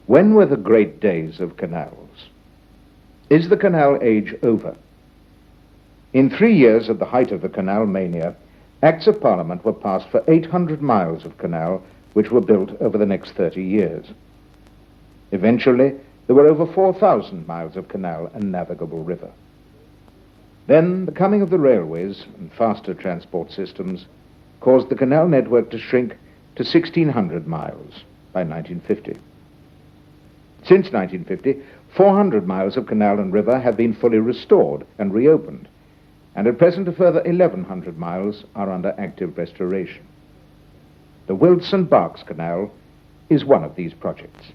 When were the great days of canals? Is the canal age over? In 3 years, at the height of the canal mania, Acts of Parliament were passed for 800 miles of canal, which were built over the next 30 years. Eventually, there were over 4,000 miles of canal and navigable river. Then, the coming of the railways and faster transport systems caused the canal network to shrink to 1,600 miles by 1950. Since 1950, 400 miles of canal and river have been fully restored and reopened, and at present a further 1,100 miles are under active restoration. The Wilts and Berks Canal is one of these projects.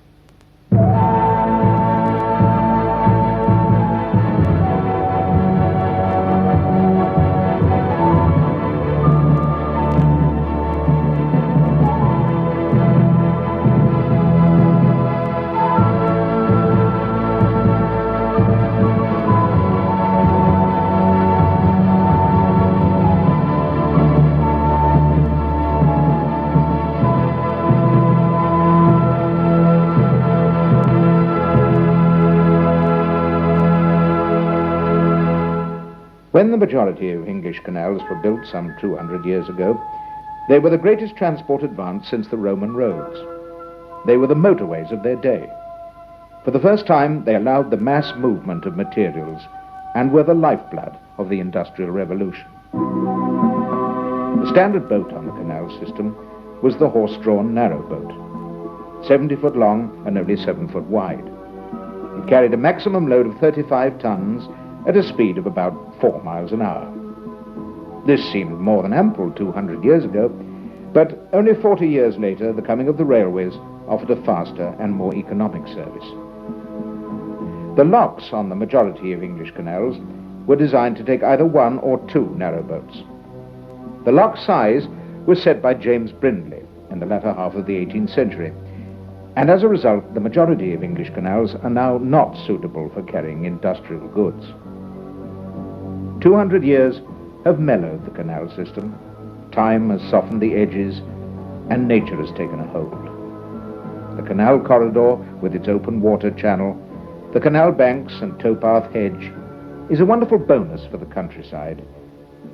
When the majority of English canals were built some 200 years ago, they were the greatest transport advance since the Roman roads. They were the motorways of their day. For the first time, they allowed the mass movement of materials and were the lifeblood of the Industrial Revolution. The standard boat on the canal system was the horse-drawn narrowboat, 70 foot long and only 7 foot wide. It carried a maximum load of 35 tons at a speed of about 4 miles an hour. This seemed more than ample 200 years ago, but only 40 years later, the coming of the railways offered a faster and more economic service. The locks on the majority of English canals were designed to take either 1 or 2 narrowboats. The lock size was set by James Brindley in the latter half of the 18th century, and as a result, the majority of English canals are now not suitable for carrying industrial goods. 200 years have mellowed the canal system, time has softened the edges, and nature has taken a hold. The canal corridor with its open water channel, the canal banks and towpath hedge is a wonderful bonus for the countryside,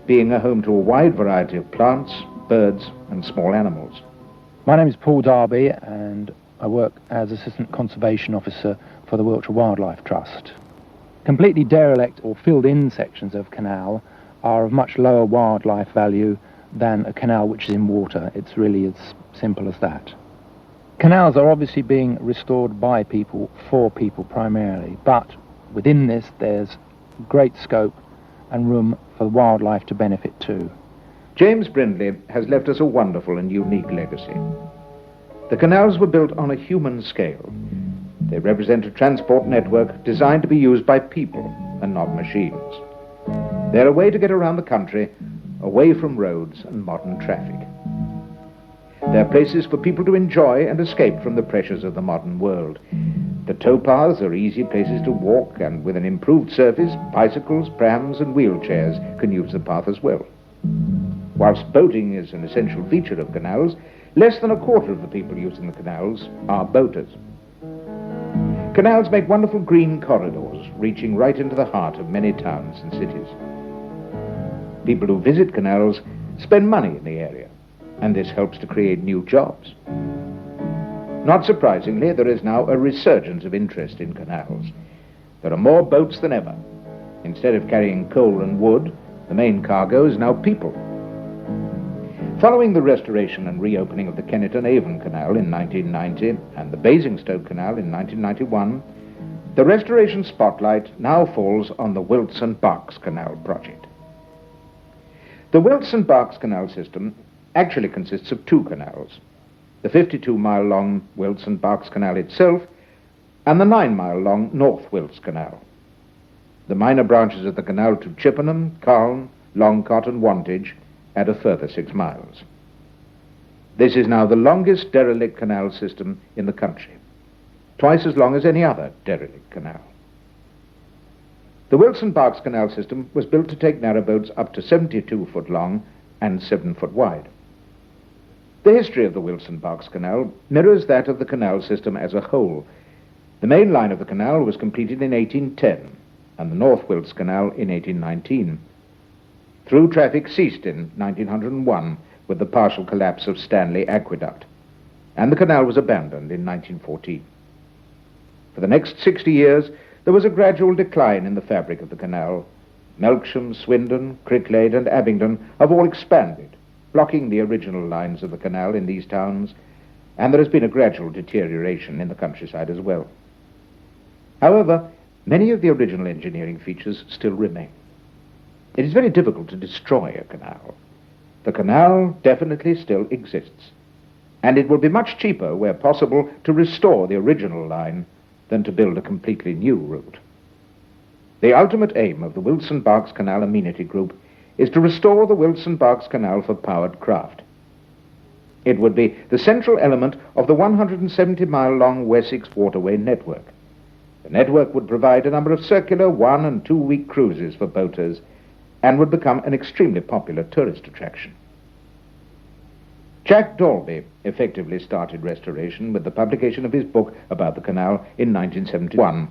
being a home to a wide variety of plants, birds and small animals. My name is Paul Darby and I work as Assistant Conservation Officer for the Wiltshire Wildlife Trust. Completely derelict or filled-in sections of canal are of much lower wildlife value than a canal which is in water. It's really as simple as that. Canals are obviously being restored by people, for people primarily, but within this there's great scope and room for wildlife to benefit too. James Brindley has left us a wonderful and unique legacy. The canals were built on a human scale. They represent a transport network designed to be used by people and not machines. They're a way to get around the country, away from roads and modern traffic. They're places for people to enjoy and escape from the pressures of the modern world. The towpaths are easy places to walk, and with an improved surface, bicycles, prams and wheelchairs can use the path as well. Whilst boating is an essential feature of canals, less than a quarter of the people using the canals are boaters. Canals make wonderful green corridors, reaching right into the heart of many towns and cities. People who visit canals spend money in the area, and this helps to create new jobs. Not surprisingly, there is now a resurgence of interest in canals. There are more boats than ever. Instead of carrying coal and wood, the main cargo is now people. Following the restoration and reopening of the Kenneton-Avon Canal in 1990 and the Basingstoke Canal in 1991, the restoration spotlight now falls on the Wilts and Berks Canal project. The Wilts and Berks Canal system actually consists of 2 canals, the 52-mile-long Wilts and Berks Canal itself and the 9-mile-long North Wilts Canal. The minor branches of the canal to Chippenham, Calne, Longcott and Wantage add a further 6 miles. This is now the longest derelict canal system in the country, twice as long as any other derelict canal. The Wilts and Berks canal system was built to take narrowboats up to 72 foot long and 7 foot wide. The history of the Wilts and Berks Canal mirrors that of the canal system as a whole. The main line of the canal was completed in 1810 and the North Wilts Canal in 1819. Through traffic ceased in 1901 with the partial collapse of Stanley Aqueduct, and the canal was abandoned in 1914. For the next 60 years, there was a gradual decline in the fabric of the canal. Melksham, Swindon, Cricklade and Abingdon have all expanded, blocking the original lines of the canal in these towns, and there has been a gradual deterioration in the countryside as well. However, many of the original engineering features still remain. It is very difficult to destroy a canal. The canal definitely still exists, and it will be much cheaper, where possible, to restore the original line than to build a completely new route. The ultimate aim of the Wilts and Berks Canal Amenity Group is to restore the Wilts and Berks Canal for powered craft. It would be the central element of the 170-mile-long Wessex waterway network. The network would provide a number of circular 1- and 2-week cruises for boaters and would become an extremely popular tourist attraction. Jack Dalby effectively started restoration with the publication of his book about the canal in 1971.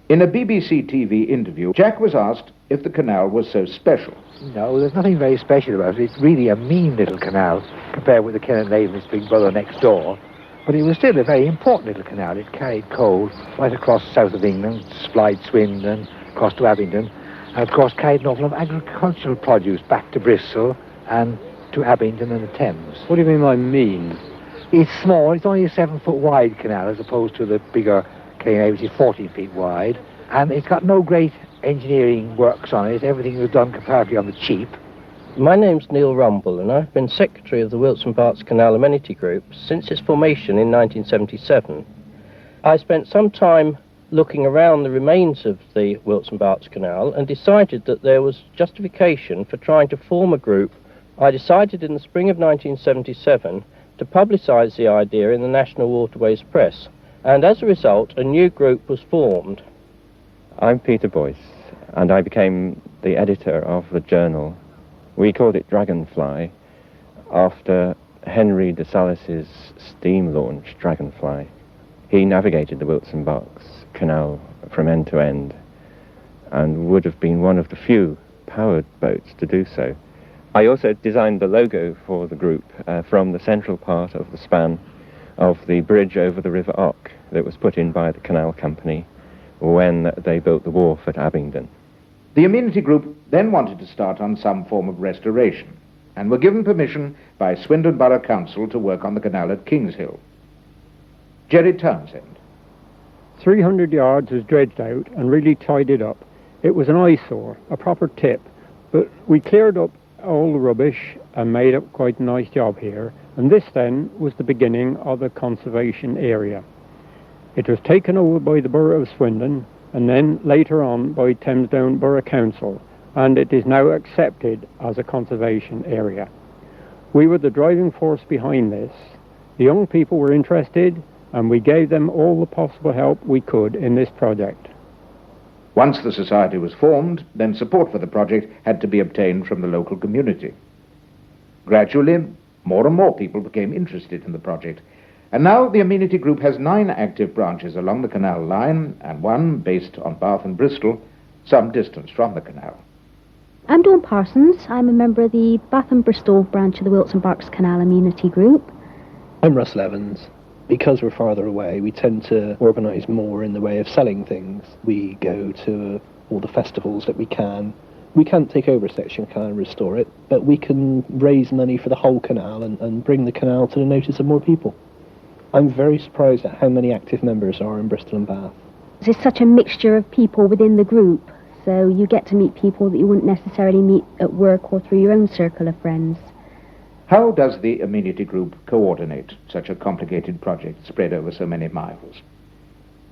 In a BBC TV interview, Jack was asked if the canal was so special. No, there's nothing very special about it. It's really a mean little canal compared with the Canal Navan's big brother next door. But it was still a very important little canal. It carried coal right across south of England, supplied Swindon, across to Abingdon, and of course carried an awful lot of agricultural produce back to Bristol and to Abingdon and the Thames. What do you mean by mean? It's small. It's only a 7-foot wide canal as opposed to the bigger Canal, which is 14 feet wide. And it's got no great engineering works on it. Everything was done comparatively on the cheap. My name's Neil Rumble, and I've been secretary of the Wilts and Berks Canal Amenity Group since its formation in 1977. I spent some time looking around the remains of the Wilts and Berks Canal and decided that there was justification for trying to form a group. I decided in the spring of 1977 to publicise the idea in the National Waterways Press, and as a result a new group was formed. I'm Peter Boyce, and I became the editor of the journal. We called it Dragonfly, after Henry de Salis' steam launch, Dragonfly. He navigated the Wilts and Berks Canal from end to end, and would have been one of the few powered boats to do so. I also designed the logo for the group from the central part of the span of the bridge over the River Ock that was put in by the Canal Company when they built the wharf at Abingdon. The Amenity Group then wanted to start on some form of restoration and were given permission by Swindon Borough Council to work on the canal at Kingshill. Jerry Townsend. 300 yards was dredged out and really tidied up. It was an eyesore, a proper tip, but we cleared up all the rubbish and made up quite a nice job here, and this then was the beginning of the conservation area. It was taken over by the Borough of Swindon and then later on by Thamesdown Borough Council, and it is now accepted as a conservation area. We were the driving force behind this. The young people were interested and we gave them all the possible help we could in this project. Once the society was formed, then support for the project had to be obtained from the local community. Gradually, more and more people became interested in the project, and now the Amenity Group has 9 active branches along the canal line and one based on Bath and Bristol, some distance from the canal. I'm Dawn Parsons. I'm a member of the Bath and Bristol branch of the Wilts and Berks Canal Amenity Group. I'm Russell Evans. Because we're farther away, we tend to organise more in the way of selling things. We go to all the festivals that we can. We can't take over a section, can't restore it, but we can raise money for the whole canal and bring the canal to the notice of more people. I'm very surprised at how many active members are in Bristol and Bath. There's such a mixture of people within the group, so you get to meet people that you wouldn't necessarily meet at work or through your own circle of friends. How does the Amenity Group coordinate such a complicated project spread over so many miles?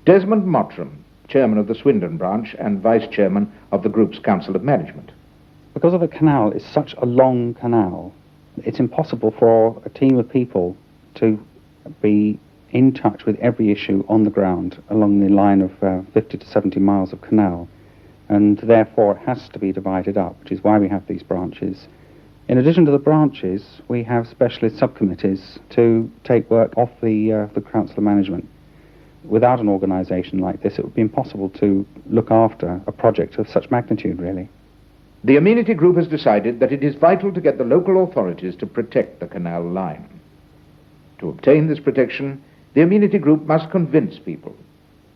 Desmond Mottram, chairman of the Swindon branch and vice chairman of the group's Council of Management. Because of the canal is such a long canal, it's impossible for a team of people to be in touch with every issue on the ground along the line of 50 to 70 miles of canal. and therefore it has to be divided up, which is why we have these branches. In addition to the branches, we have specialist subcommittees to take work off the council of management. Without an organisation like this, it would be impossible to look after a project of such magnitude, really. The Amenity Group has decided that it is vital to get the local authorities to protect the canal line. To obtain this protection, the Amenity Group must convince people,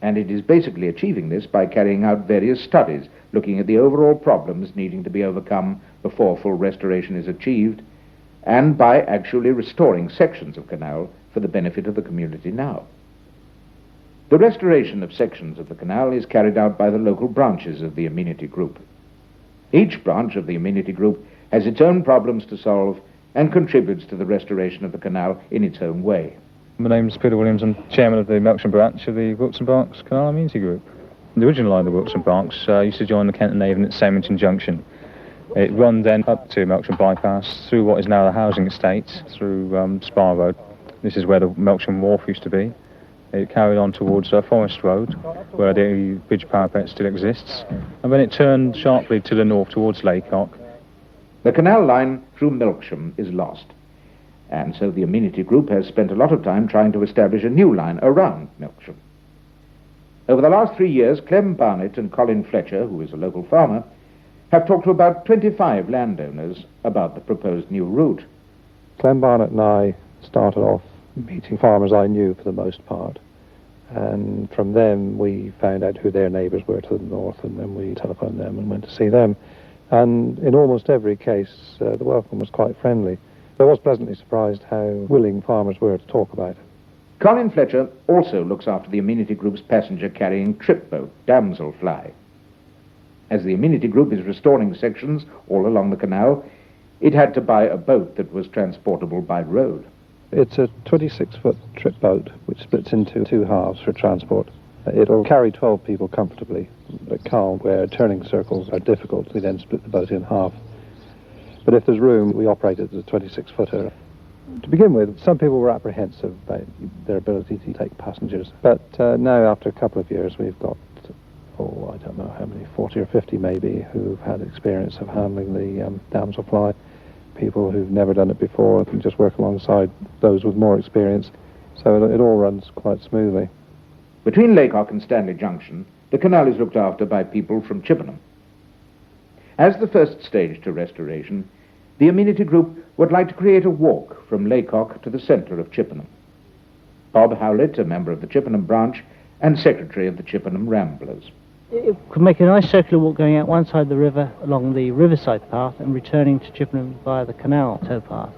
and it is basically achieving this by carrying out various studies looking at the overall problems needing to be overcome before full restoration is achieved, and by actually restoring sections of canal for the benefit of the community now. The restoration of sections of the canal is carried out by the local branches of the Amenity Group. Each branch of the Amenity Group has its own problems to solve and contributes to the restoration of the canal in its own way. My name's Peter Williams. I'm chairman of the Melksham branch of the Wilts and Berks Canal Amenity Group. The original line of the Wilts and Berks used to join the Kent and Avon at Symington Junction. It runs then up to Melksham Bypass, through what is now the housing estate, through Spar Road. This is where the Melksham Wharf used to be. It carried on towards Forest Road, where the bridge parapet still exists, and then it turned sharply to the north towards Laycock. The canal line through Melksham is lost, and so the Amenity Group has spent a lot of time trying to establish a new line around Melksham. Over the last 3 years, Clem Barnett and Colin Fletcher, who is a local farmer, have talked to about 25 landowners about the proposed new route. Clem Barnett and I started off meeting farmers I knew for the most part, and from them we found out who their neighbours were to the north, and then we telephoned them and went to see them. And in almost every case, the welcome was quite friendly. I was pleasantly surprised how willing farmers were to talk about it. Colin Fletcher also looks after the Amenity Group's passenger-carrying trip boat, Damselfly. As the Amenity Group is restoring sections all along the canal, it had to buy a boat that was transportable by road. It's a 26-foot trip boat which splits into two halves for transport. It'll carry 12 people comfortably. At Canal, where turning circles are difficult, we then split the boat in half. But if there's room, we operate it as a 26-footer. To begin with, some people were apprehensive about their ability to take passengers. But now, after a couple of years, we've got, I don't know how many, 40 or 50 maybe, who've had experience of handling the damselfly. People who've never done it before can just work alongside those with more experience. So it all runs quite smoothly. Between Laycock and Stanley Junction, the canal is looked after by people from Chippenham. As the first stage to restoration, the Amenity Group would like to create a walk from Laycock to the centre of Chippenham. Bob Howlett, a member of the Chippenham branch and secretary of the Chippenham Ramblers. It could make a nice circular walk going out one side of the river along the riverside path and returning to Chippenham via the canal towpath.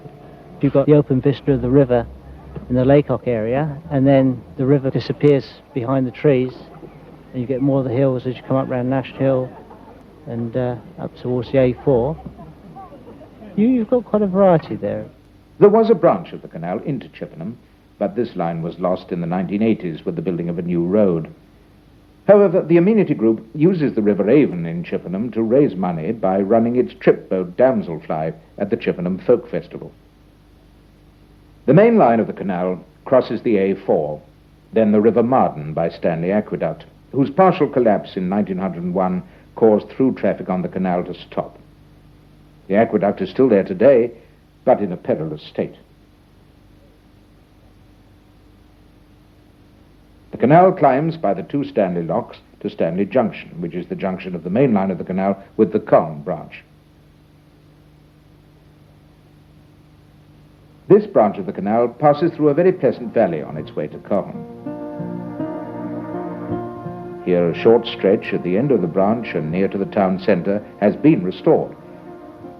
You've got the open vista of the river in the Laycock area, and then the river disappears behind the trees, and you get more of the hills as you come up round Nash Hill and up towards the A4. You've got quite a variety there. There was a branch of the canal into Chippenham, but this line was lost in the 1980s with the building of a new road. However, the Amenity Group uses the River Avon in Chippenham to raise money by running its trip boat Damselfly at the Chippenham Folk Festival. The main line of the canal crosses the A4, then the River Marden by Stanley Aqueduct, whose partial collapse in 1901 caused through traffic on the canal to stop. The aqueduct is still there today, but in a perilous state. The canal climbs by the two Stanley locks to Stanley Junction, which is the junction of the main line of the canal with the Colne branch. This branch of the canal passes through a very pleasant valley on its way to Colne. Here a short stretch at the end of the branch and near to the town centre has been restored.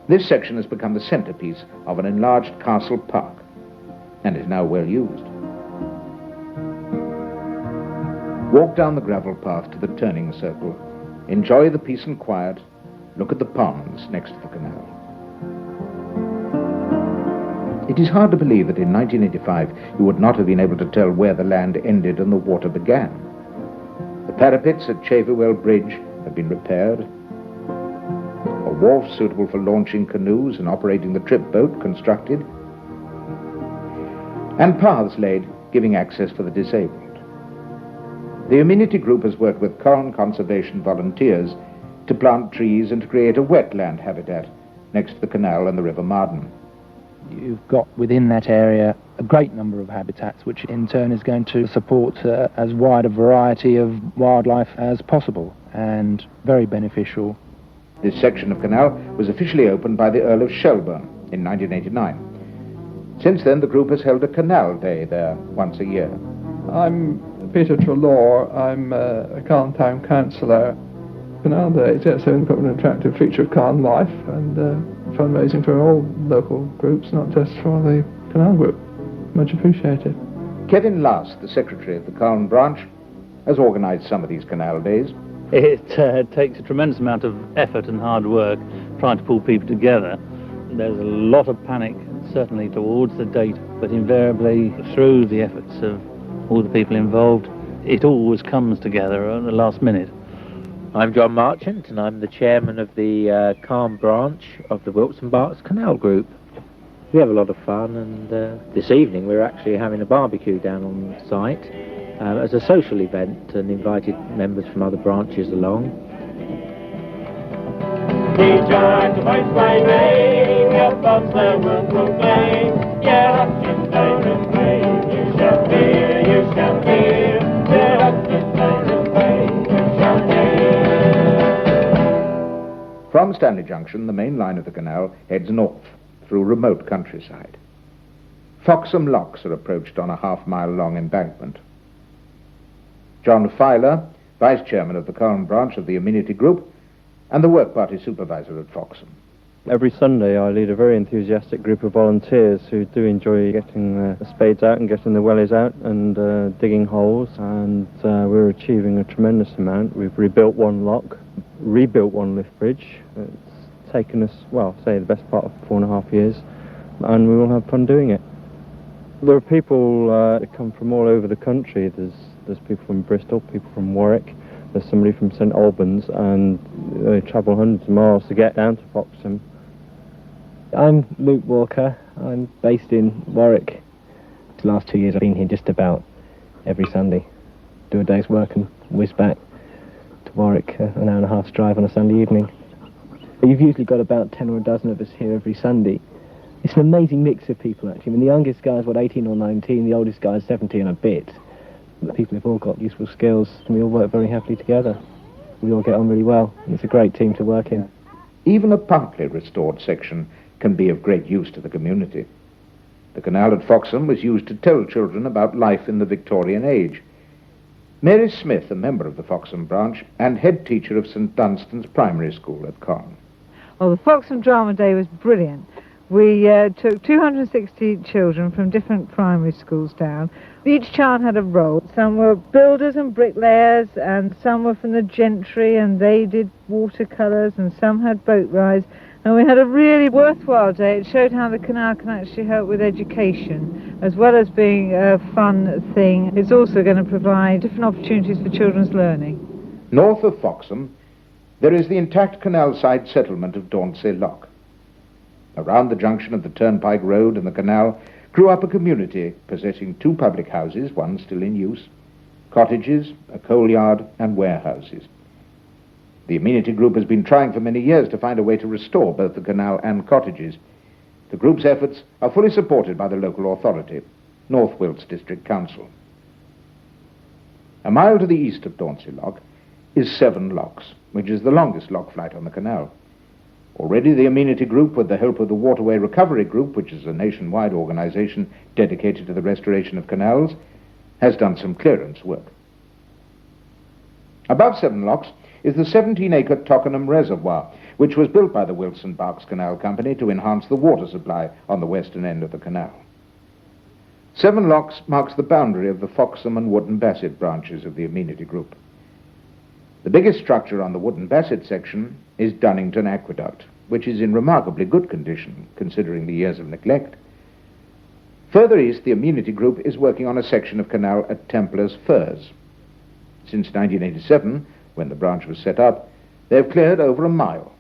This section has become the centrepiece of an enlarged castle park and is now well used. Walk down the gravel path to the turning circle, enjoy the peace and quiet, look at the ponds next to the canal. It is hard to believe that in 1985 you would not have been able to tell where the land ended and the water began. The parapets at Chaverwell Bridge have been repaired, a wharf suitable for launching canoes and operating the trip boat constructed, and paths laid giving access for the disabled. The Amenity Group has worked with Colne Conservation volunteers to plant trees and to create a wetland habitat next to the canal and the River Marden. You've got within that area a great number of habitats, which in turn is going to support as wide a variety of wildlife as possible, and very beneficial. This section of canal was officially opened by the Earl of Shelburne in 1989. Since then, the group has held a Canal Day there once a year. I'm Peter Trelaw. I'm a Cairn Town Councillor. Canal Day is an attractive feature of Cairn life, and fundraising for all local groups, not just for the Canal Group. Much appreciated. Kevin Last, the secretary of the Cairn branch, has organised some of these Canal Days. It takes a tremendous amount of effort and hard work trying to pull people together. There's a lot of panic, certainly towards the date, but invariably through the efforts of all the people involved, it always comes together at the last minute. I'm John Marchant, and I'm the chairman of the Cairn branch of the Wilts and Berks Canal Group. We have a lot of fun, and this evening we're actually having a barbecue down on site as a social event, and invited members from other branches along. We join the voice by name, your thoughts there will proclaim. Yeah, Hutchins David Plain, you shall hear, you shall hear. Yeah, Hutchins David Plain, you shall hear. From Stanley Junction, the main line of the canal heads north through remote countryside. Foxham locks are approached on a half-mile-long embankment. John Filer, vice chairman of the Cairn branch of the Amenity Group, and the work party supervisor at Foxham. Every Sunday I lead a very enthusiastic group of volunteers who do enjoy getting the spades out and getting the wellies out and digging holes, and we're achieving a tremendous amount. We've rebuilt one lock, rebuilt one lift bridge. It's taken us, well, say the best part of 4.5 years, and we will have fun doing it. There are people that come from all over the country. There's people from Bristol, people from Warwick, there's somebody from St Albans, and they travel hundreds of miles to get down to Foxham. I'm Luke Walker. I'm based in Warwick. The last 2 years I've been here just about every Sunday. Do a day's work and whiz back to Warwick, an hour and a half's drive on a Sunday evening. You've usually got about 10 or a dozen of us here every Sunday. It's an amazing mix of people, actually. I mean, the youngest guy's, 18 or 19, the oldest guy's 70 and a bit. The people have all got useful skills, and we all work very happily together. We all get on really well, and it's a great team to work in. Even a partly restored section can be of great use to the community. The canal at Foxham was used to tell children about life in the Victorian age. Mary Smith, a member of the Foxham branch and head teacher of St Dunstan's Primary School at Cairn. Well, the Foxham Drama Day was brilliant. We took 260 children from different primary schools down. Each child had a role. Some were builders and bricklayers, and some were from the gentry, and they did watercolours, and some had boat rides. And we had a really worthwhile day. It showed how the canal can actually help with education, as well as being a fun thing. It's also going to provide different opportunities for children's learning. North of Foxham, there is the intact canal-side settlement of Dauncey Lock. Around the junction of the Turnpike Road and the canal grew up a community possessing 2 public houses, one still in use, cottages, a coal yard and warehouses. The Amenity Group has been trying for many years to find a way to restore both the canal and cottages. The group's efforts are fully supported by the local authority, North Wilts District Council. A mile to the east of Dauncey Lock is 7 Locks, which is the longest lock flight on the canal. Already the Amenity Group, with the help of the Waterway Recovery Group, which is a nationwide organisation dedicated to the restoration of canals, has done some clearance work. Above 7 Locks is the 17-acre Tockenham Reservoir, which was built by the Wilts and Berks Canal Company to enhance the water supply on the western end of the canal. 7 Locks marks the boundary of the Foxham and Wootton Bassett branches of the Amenity Group. The biggest structure on the Wootton Bassett section is Dunnington Aqueduct, which is in remarkably good condition, considering the years of neglect. Further east, the Amenity Group is working on a section of canal at Templars Firs. Since 1987, when the branch was set up, they have cleared over a mile,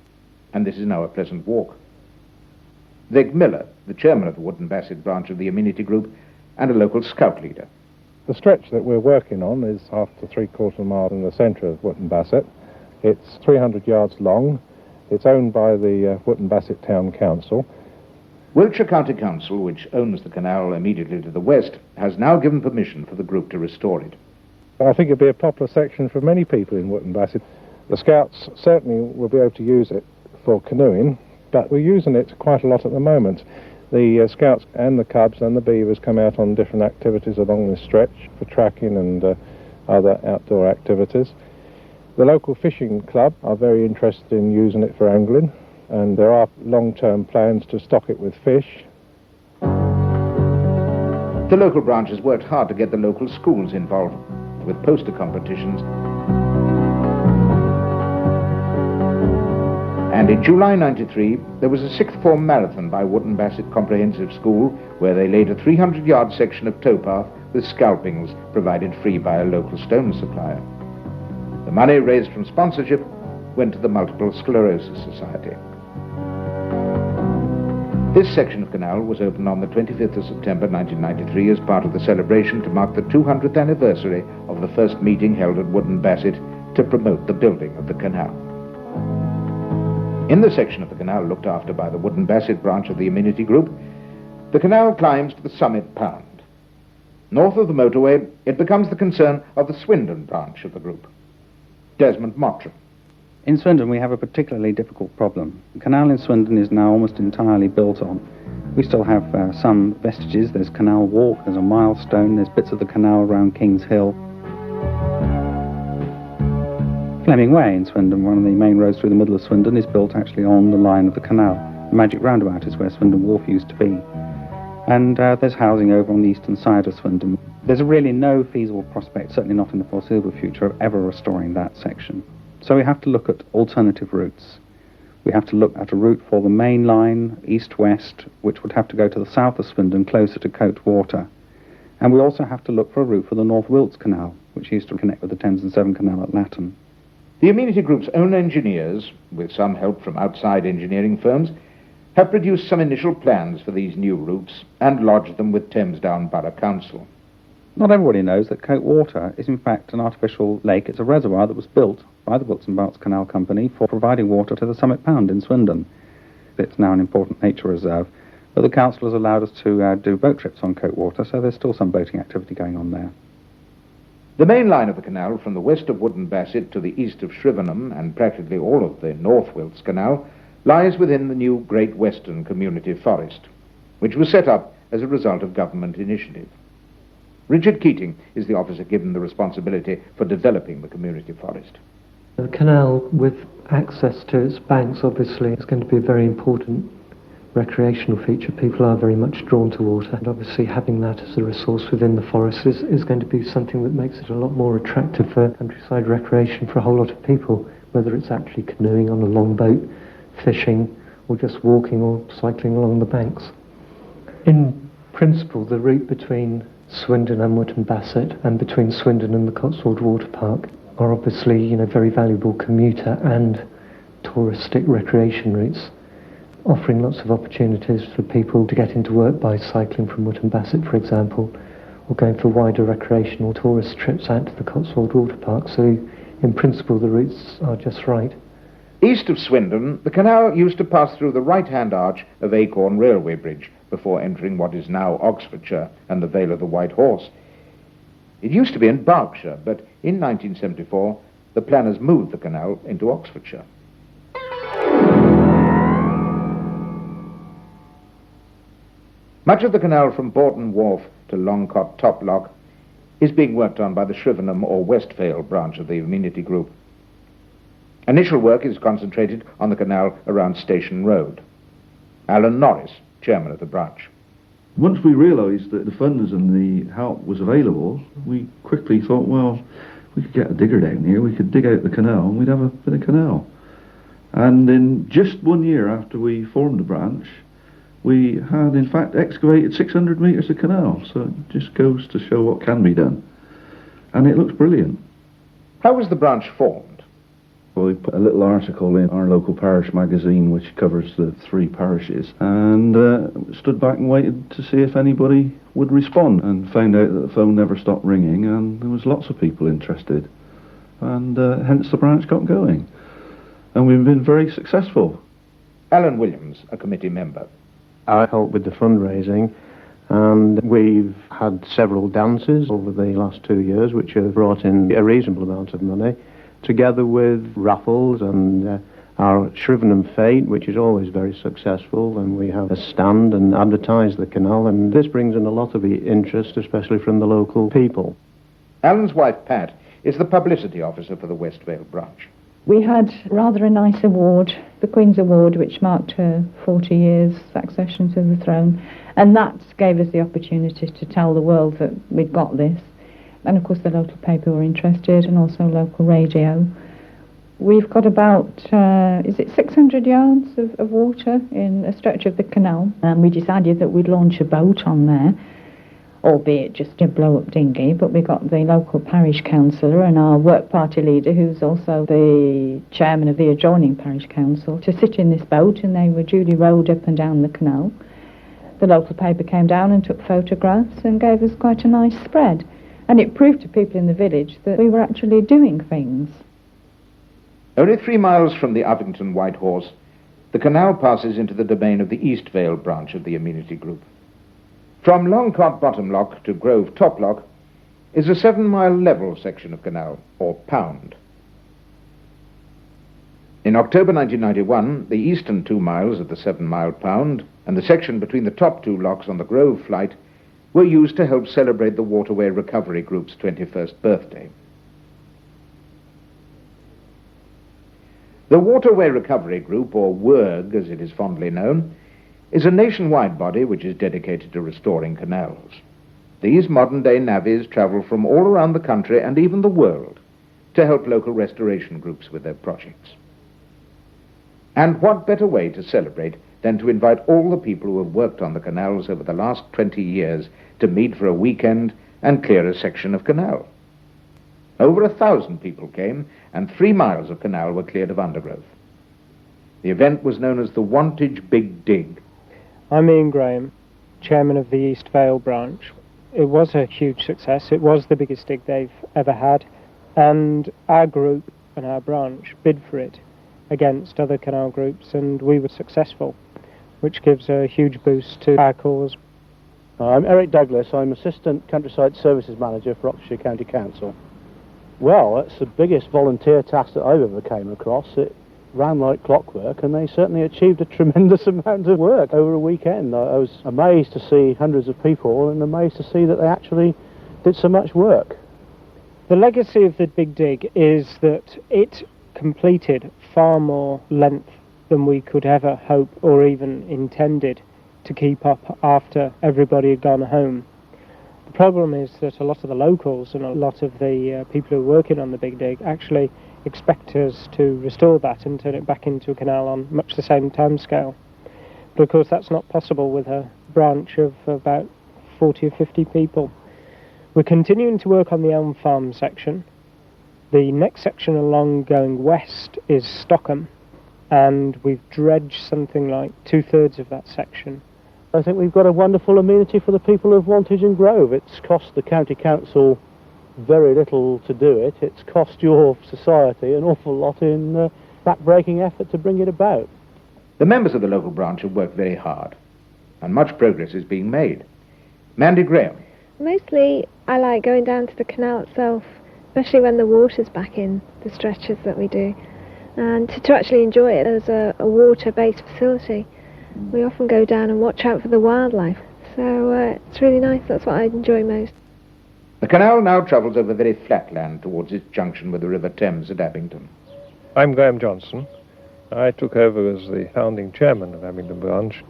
and this is now a pleasant walk. Vic Miller, the chairman of the Wootton Bassett branch of the Amenity Group, and a local scout leader. The stretch that we're working on is half to 3/4 mile in the centre of Wootton Bassett, It's 300 yards long. It's owned by the Wootton Bassett Town Council. Wiltshire County Council, which owns the canal immediately to the west, has now given permission for the group to restore it. I think it'd be a popular section for many people in Wootton Bassett. The Scouts certainly will be able to use it for canoeing, but we're using it quite a lot at the moment. The Scouts and the Cubs and the Beavers come out on different activities along this stretch for tracking and other outdoor activities. The local fishing club are very interested in using it for angling, and there are long-term plans to stock it with fish. The local branch has worked hard to get the local schools involved with poster competitions. And in July '93, there was a sixth form marathon by Wootton Bassett Comprehensive School, where they laid a 300-yard section of towpath with scalpings provided free by a local stone supplier. The money raised from sponsorship went to the Multiple Sclerosis Society. This section of canal was opened on the 25th of September 1993 as part of the celebration to mark the 200th anniversary of the first meeting held at Wootton Bassett to promote the building of the canal. In the section of the canal looked after by the Wootton Bassett branch of the Amenity Group, the canal climbs to the Summit Pound. North of the motorway, it becomes the concern of the Swindon branch of the group. Desmond Mottram. In Swindon we have a particularly difficult problem. The canal in Swindon is now almost entirely built on. We still have some vestiges. There's Canal Walk, there's a milestone, there's bits of the canal around King's Hill. Fleming Way in Swindon, one of the main roads through the middle of Swindon, is built actually on the line of the canal. The Magic Roundabout is where Swindon Wharf used to be. And there's housing over on the eastern side of Swindon. There's really no feasible prospect, certainly not in the foreseeable future, of ever restoring that section. So we have to look at alternative routes. We have to look at a route for the main line, east-west, which would have to go to the south of Swindon, closer to Coate Water. And we also have to look for a route for the North Wilts Canal, which used to connect with the Thames and Severn Canal at Latton. The Amenity Group's own engineers, with some help from outside engineering firms, have produced some initial plans for these new routes and lodged them with Thamesdown Borough Council. Not everybody knows that Coate Water is in fact an artificial lake. It's a reservoir that was built by the Wilts and Berks Canal Company for providing water to the Summit Pound in Swindon. It's now an important nature reserve, but the council has allowed us to do boat trips on Coate Water, so there's still some boating activity going on there. The main line of the canal from the west of Wootton Bassett to the east of Shrivenham and practically all of the North Wilts Canal lies within the new Great Western Community Forest, which was set up as a result of government initiative. Richard Keating is the officer given the responsibility for developing the community forest. The canal, with access to its banks, obviously, is going to be a very important recreational feature. People are very much drawn to water, and obviously having that as a resource within the forest is going to be something that makes it a lot more attractive for countryside recreation for a whole lot of people, whether it's actually canoeing on a long boat, fishing, or just walking or cycling along the banks. In principle, the route between Swindon and Wootton Bassett and between Swindon and the Cotswold Water Park are obviously, very valuable commuter and touristic recreation routes, offering lots of opportunities for people to get into work by cycling from Wootton Bassett, for example, or going for wider recreational tourist trips out to the Cotswold Water Park. So, in principle, the routes are just right. East of Swindon, the canal used to pass through the right-hand arch of Acorn Railway Bridge before entering what is now Oxfordshire and the Vale of the White Horse. It used to be in Berkshire, but in 1974, the planners moved the canal into Oxfordshire. Much of the canal from Bourton Wharf to Longcott Top Lock is being worked on by the Shrivenham or Westvale branch of the Amenity Group. Initial work is concentrated on the canal around Station Road. Alan Norris, chairman of the branch. Once we realised that the funds and the help was available, we quickly thought, well, we could get a digger down here, we could dig out the canal and we'd have a bit of canal. And in just 1 year after we formed the branch, we had in fact excavated 600 metres of canal, so it just goes to show what can be done. And it looks brilliant. How was the branch formed? Well, we put a little article in our local parish magazine which covers the 3 parishes, and stood back and waited to see if anybody would respond, and found out that the phone never stopped ringing and there was lots of people interested. and hence the branch got going. And we've been very successful. Alan Williams, a committee member. I help with the fundraising, and we've had several dances over the last 2 years which have brought in a reasonable amount of money, together with raffles and our Shrivenham Fete, which is always very successful, and we have a stand and advertise the canal, and this brings in a lot of interest, especially from the local people. Alan's wife, Pat, is the publicity officer for the West Vale branch. We had rather a nice award, the Queen's Award, which marked her 40 years accession to the throne, and that gave us the opportunity to tell the world that we'd got this. And of course the local paper were interested, and also local radio. We've got about, 600 yards of water in a stretch of the canal, and we decided that we'd launch a boat on there, albeit just a blow-up dinghy, but we got the local parish councillor and our work party leader, who's also the chairman of the adjoining parish council, to sit in this boat, and they were duly rowed up and down the canal. The local paper came down and took photographs and gave us quite a nice spread, and it proved to people in the village that we were actually doing things. Only 3 miles from the Ovington White Horse, the canal passes into the domain of the East Vale branch of the Amenity Group. From Longcott Bottom Lock to Grove Top Lock is a 7-mile level section of canal, or pound. In October 1991, the eastern 2 miles of the 7-mile pound and the section between the top 2 locks on the Grove flight were used to help celebrate the Waterway Recovery Group's 21st birthday. The Waterway Recovery Group, or WERG as it is fondly known, is a nationwide body which is dedicated to restoring canals. These modern-day navvies travel from all around the country and even the world to help local restoration groups with their projects. And what better way to celebrate than to invite all the people who have worked on the canals over the last 20 years to meet for a weekend and clear a section of canal. Over 1,000 people came, and 3 miles of canal were cleared of undergrowth. The event was known as the Wantage Big Dig. I'm Ian Graham, chairman of the East Vale branch. It was a huge success. It was the biggest dig they've ever had, and our group and our branch bid for it against other canal groups, and we were successful, which gives a huge boost to our cause. I'm Eric Douglas. I'm Assistant Countryside Services Manager for Oxfordshire County Council. Well, that's the biggest volunteer task that I've ever came across. It ran like clockwork, and they certainly achieved a tremendous amount of work over a weekend. I was amazed to see hundreds of people, and amazed to see that they actually did so much work. The legacy of the Big Dig is that it completed far more length than we could ever hope or even intended to keep up after everybody had gone home. The problem is that a lot of the locals and a lot of the people who are working on the Big Dig actually expect us to restore that and turn it back into a canal on much the same time scale. But of course that's not possible with a branch of about 40 or 50 people. We're continuing to work on the Elm Farm section. The next section along going west is Stockham, and we've dredged something like 2/3 of that section. I think we've got a wonderful amenity for the people of Wantage and Grove. It's cost the County Council very little to do it. It's cost your society an awful lot in back-breaking effort to bring it about. The members of the local branch have worked very hard, and much progress is being made. Mandy Graham. Mostly I like going down to the canal itself, especially when the water's back in the stretches that we do, and to actually enjoy it as a water-based facility. We often go down and watch out for the wildlife, so it's really nice. That's what I enjoy most. The canal now travels over very flat land towards its junction with the River Thames at Abington. I'm Graham Johnson. I took over as the founding chairman of Abington Branch.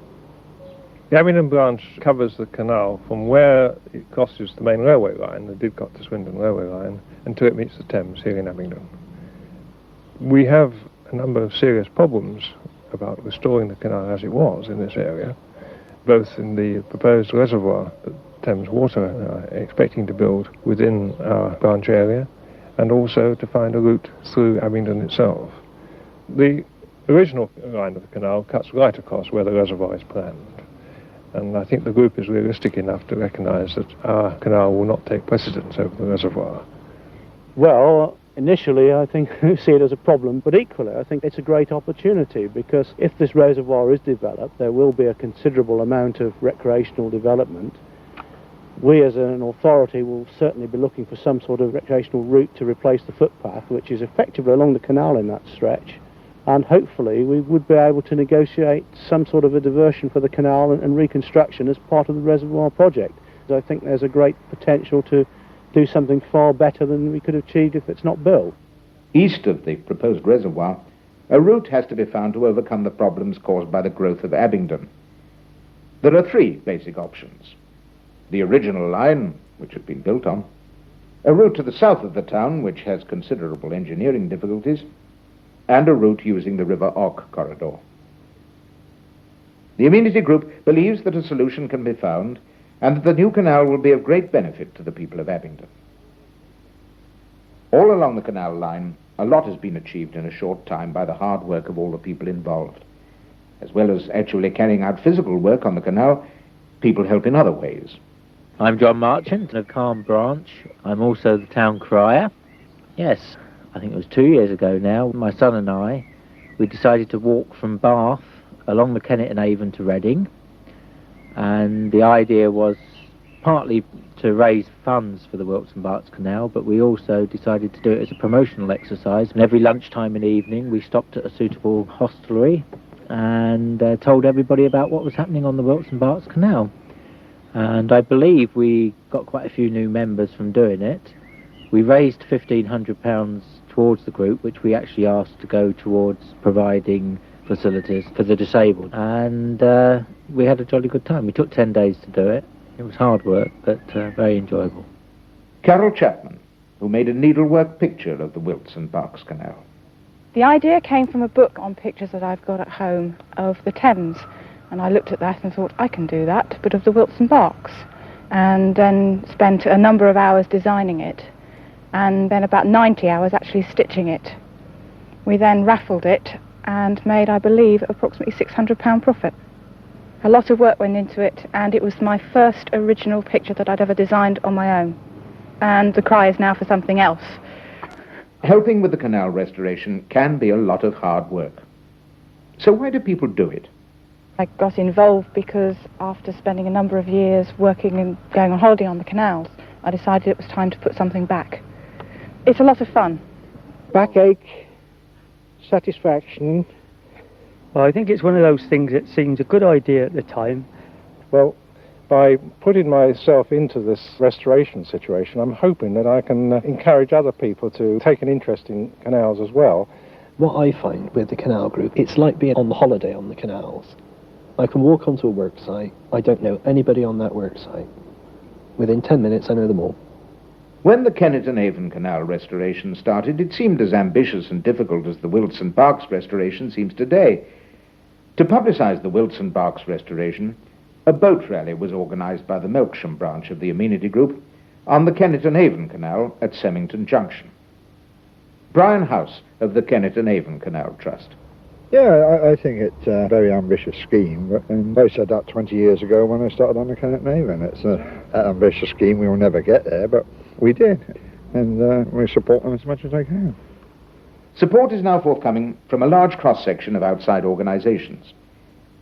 The Abington Branch covers the canal from where it crosses the main railway line, the Didcot to Swindon railway line, until it meets the Thames here in Abington. We have a number of serious problems about restoring the canal as it was in this area, both in the proposed reservoir that Thames Water are expecting to build within our branch area, and also to find a route through Abington itself. The original line of the canal cuts right across where the reservoir is planned, and I think the group is realistic enough to recognise that our canal will not take precedence over the reservoir. Well, Initially, I think we see it as a problem, but equally, I think it's a great opportunity, because if this reservoir is developed, there will be a considerable amount of recreational development. We as an authority will certainly be looking for some sort of recreational route to replace the footpath, which is effectively along the canal in that stretch, and hopefully we would be able to negotiate some sort of a diversion for the canal and reconstruction as part of the reservoir project. I think there's a great potential to do something far better than we could have achieved if it's not built. East of the proposed reservoir, a route has to be found to overcome the problems caused by the growth of Abingdon. There are three basic options: the original line, which had been built on, a route to the south of the town, which has considerable engineering difficulties, and a route using the River Ock corridor. The Amenity Group believes that a solution can be found and that the new canal will be of great benefit to the people of Abingdon. All along the canal line, a lot has been achieved in a short time by the hard work of all the people involved. As well as actually carrying out physical work on the canal, people help in other ways. I'm John Marchant of Calm Branch. I'm also the town crier. Yes, I think it was 2 years ago now, my son and I, we decided to walk from Bath along the Kennet and Avon to Reading. And the idea was partly to raise funds for the Wilts and Berks Canal, but we also decided to do it as a promotional exercise. And every lunchtime and evening we stopped at a suitable hostelry and told everybody about what was happening on the Wilts and Berks Canal. And I believe we got quite a few new members from doing it. We raised £1,500 towards the group, which we actually asked to go towards providing facilities for the disabled, and we had a jolly good time. We took 10 days to do it. It was hard work, but very enjoyable. Carol Chapman, who made a needlework picture of the Wilts and Berks Canal. The idea came from a book on pictures that I've got at home of the Thames, and I looked at that and thought, I can do that, but of the Wilts and Berks, and then spent a number of hours designing it, and then about 90 hours actually stitching it. We then raffled it and made, I believe, approximately £600 profit. A lot of work went into it, and it was my first original picture that I'd ever designed on my own. And the cry is now for something else. Helping with the canal restoration can be a lot of hard work. So why do people do it? I got involved because after spending a number of years working and going on holiday on the canals, I decided it was time to put something back. It's a lot of fun. Backache, satisfaction. Well, I think it's one of those things that seems a good idea at the time. Well, by putting myself into this restoration situation, I'm hoping that I can encourage other people to take an interest in canals as well. What I find with the canal group, it's like being on the holiday on the canals. I can walk onto a work site, I don't know anybody on that work site. Within 10 minutes I know them all. When the Kennet and Avon Canal restoration started, it seemed as ambitious and difficult as the Wilts and Berks restoration seems today. To publicise the Wilts and Berks restoration, a boat rally was organised by the Melksham branch of the Amenity Group on the Kennet and Avon Canal at Semmington Junction. Brian House of the Kennet and Avon Canal Trust. Yeah, I think it's a very ambitious scheme, and I said that 20 years ago when I started on the Kennet and Avon. It's an ambitious scheme, we will never get there, but we did, and we support them as much as I can. Support is now forthcoming from a large cross-section of outside organisations.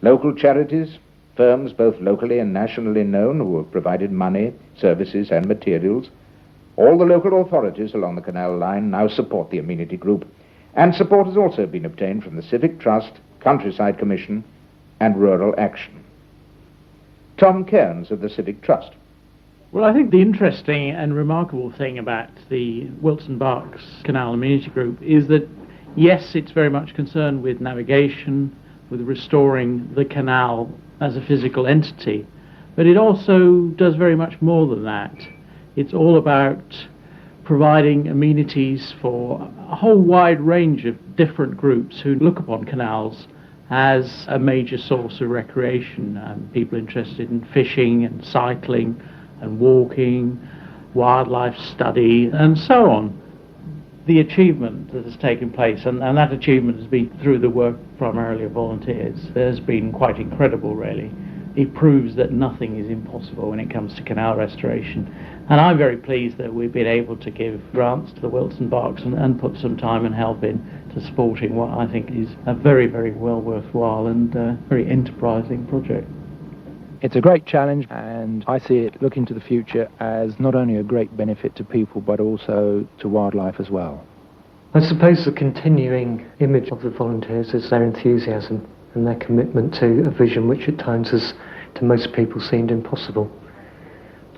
Local charities, firms both locally and nationally known who have provided money, services and materials. All the local authorities along the canal line now support the Amenity Group, and support has also been obtained from the Civic Trust, Countryside Commission and Rural Action. Tom Cairns of the Civic Trust. Well, I think the interesting and remarkable thing about the Wilts and Berks Canal Amenity Group is that, yes, it's very much concerned with navigation, with restoring the canal as a physical entity, but it also does very much more than that. It's all about providing amenities for a whole wide range of different groups who look upon canals as a major source of recreation. People interested in fishing and cycling and walking, wildlife study, and so on. The achievement that has taken place, and that achievement has been through the work primarily of volunteers, has been quite incredible, really. it proves that nothing is impossible when it comes to canal restoration. And I'm very pleased that we've been able to give grants to the Wilts and Berks and put some time and help in to supporting what I think is a very, very well worthwhile and very enterprising project. It's a great challenge, and I see it looking to the future as not only a great benefit to people but also to wildlife as well. I suppose the continuing image of the volunteers is their enthusiasm and their commitment to a vision which at times has to most people seemed impossible.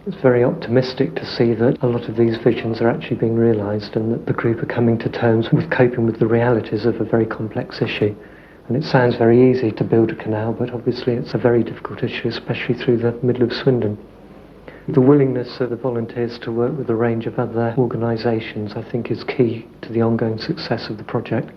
It's very optimistic to see that a lot of these visions are actually being realised and that the group are coming to terms with coping with the realities of a very complex issue. And it sounds very easy to build a canal, but obviously it's a very difficult issue, especially through the middle of Swindon. The willingness of the volunteers to work with a range of other organisations, I think, is key to the ongoing success of the project.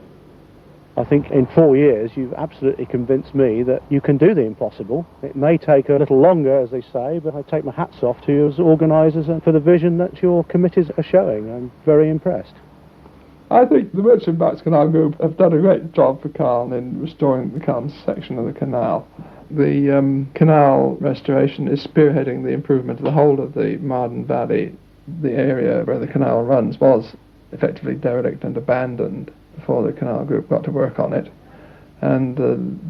I think in 4 years you've absolutely convinced me that you can do the impossible. It may take a little longer, as they say, but I take my hats off to you as organisers and for the vision that your committees are showing. I'm very impressed. I think the Wilts and Berks Canal Group have done a great job for Carn in restoring the Carn section of the canal. The canal restoration is spearheading the improvement of the whole of the Marden Valley. The area where the canal runs was effectively derelict and abandoned before the canal group got to work on it, and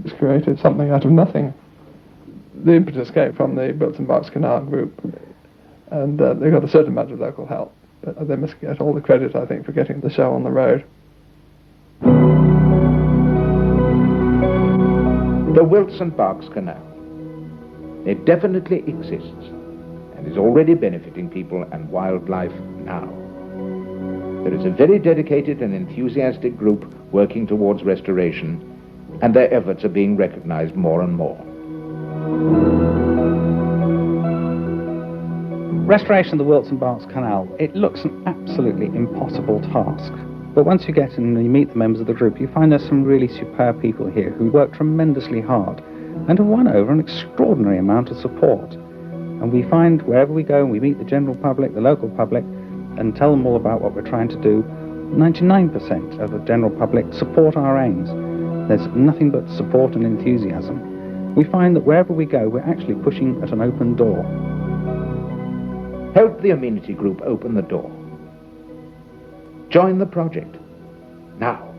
it's created something out of nothing. The impetus came from the Wilts and Berks Canal Group, and they got a certain amount of local help, but they must get all the credit, I think, for getting the show on the road. The Wilts and Berks Canal. It definitely exists and is already benefiting people and wildlife now. There is a very dedicated and enthusiastic group working towards restoration, and their efforts are being recognised more and more. Restoration of the Wilts and Berks Canal, it looks an absolutely impossible task. But once you get in and you meet the members of the group, you find there's some really superb people here who work tremendously hard and have won over an extraordinary amount of support. And we find wherever we go and we meet the general public, the local public, and tell them all about what we're trying to do, 99% of the general public support our aims. There's nothing but support and enthusiasm. We find that wherever we go, we're actually pushing at an open door. Help the Amenity Group open the door. Join the project now.